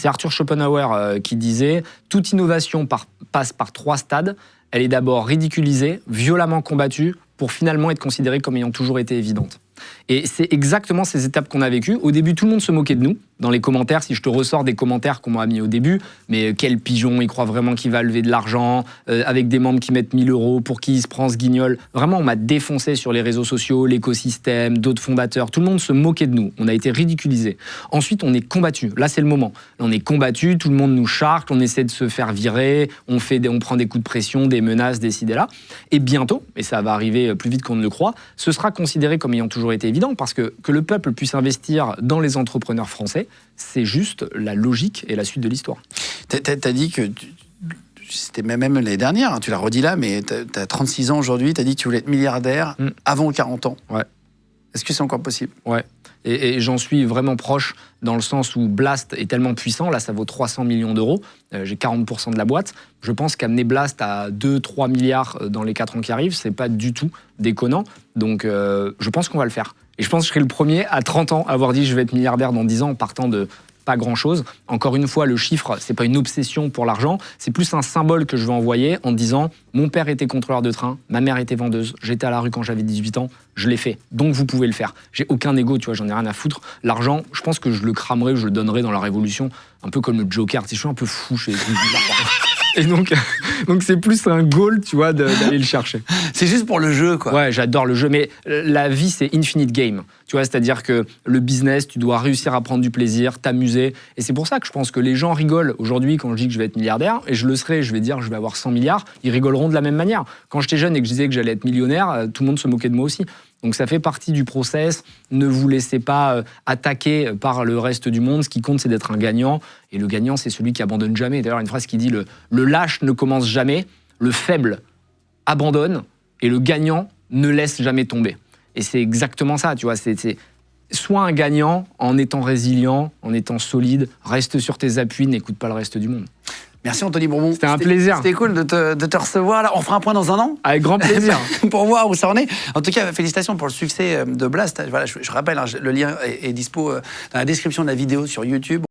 C'est Arthur Schopenhauer qui disait « Toute innovation passe par 3 stades. Elle est d'abord ridiculisée, violemment combattue, pour finalement être considérée comme ayant toujours été évidente. » Et c'est exactement ces étapes qu'on a vécues. Au début, tout le monde se moquait de nous. Dans les commentaires, si je te ressors des commentaires qu'on m'a mis au début, mais quel pigeon, il croit vraiment qu'il va lever de l'argent, avec des membres qui mettent 1000 €, pour qui il se prend ce guignol. Vraiment, on m'a défoncé sur les réseaux sociaux, l'écosystème, d'autres fondateurs. Tout le monde se moquait de nous. On a été ridiculisés. Ensuite, on est combattu. Là, c'est le moment. On est combattu, tout le monde nous charcle, on essaie de se faire virer, on prend des coups de pression, des menaces, des ci, des là. Et bientôt, et ça va arriver plus vite qu'on ne le croit, ce sera considéré comme ayant toujours été évident, parce que le peuple puisse investir dans les entrepreneurs français, c'est juste la logique et la suite de l'histoire. T'as dit que, c'était même l'année dernière, hein, tu l'as redit là, mais t'as 36 ans aujourd'hui, t'as dit que tu voulais être milliardaire avant 40 ans. Ouais. Est-ce que c'est encore possible? Ouais. Et j'en suis vraiment proche, dans le sens où Blast est tellement puissant, là ça vaut 300 millions d'euros, j'ai 40% de la boîte. Je pense qu'amener Blast à 2-3 milliards dans les 4 ans qui arrivent, c'est pas du tout déconnant. Donc je pense qu'on va le faire. Et je pense que je serai le premier à 30 ans à avoir dit je vais être milliardaire dans 10 ans en partant de pas grand-chose. Encore une fois, le chiffre, c'est pas une obsession pour l'argent, c'est plus un symbole que je veux envoyer en disant mon père était contrôleur de train, ma mère était vendeuse, j'étais à la rue quand j'avais 18 ans, je l'ai fait. Donc vous pouvez le faire. J'ai aucun ego, tu vois, j'en ai rien à foutre. L'argent, je pense que je le cramerai, je le donnerai dans la révolution, un peu comme le Joker. Je suis un peu fou chez et donc c'est plus un goal, tu vois, d'aller le chercher. C'est juste pour le jeu, quoi. Ouais, j'adore le jeu, mais la vie, c'est infinite game. Tu vois, c'est-à-dire que le business, tu dois réussir à prendre du plaisir, t'amuser. Et c'est pour ça que je pense que les gens rigolent aujourd'hui quand je dis que je vais être milliardaire, et je le serai, je vais dire que je vais avoir 100 milliards, ils rigoleront de la même manière. Quand j'étais jeune et que je disais que j'allais être millionnaire, tout le monde se moquait de moi aussi. Donc ça fait partie du process. Ne vous laissez pas attaquer par le reste du monde. Ce qui compte, c'est d'être un gagnant. Et le gagnant, c'est celui qui abandonne jamais. D'ailleurs, une phrase qui dit le lâche ne commence jamais, le faible abandonne et le gagnant ne laisse jamais tomber. Et c'est exactement ça, tu vois. Sois un gagnant en étant résilient, en étant solide. Reste sur tes appuis, n'écoute pas le reste du monde. Merci Anthony Bourbon. C'était un plaisir. C'était cool de te recevoir. Là, on fera un point dans un an. Avec grand plaisir. Pour voir où ça en est. En tout cas, félicitations pour le succès de Blast. Voilà, je rappelle, hein, le lien est dispo dans la description de la vidéo sur YouTube.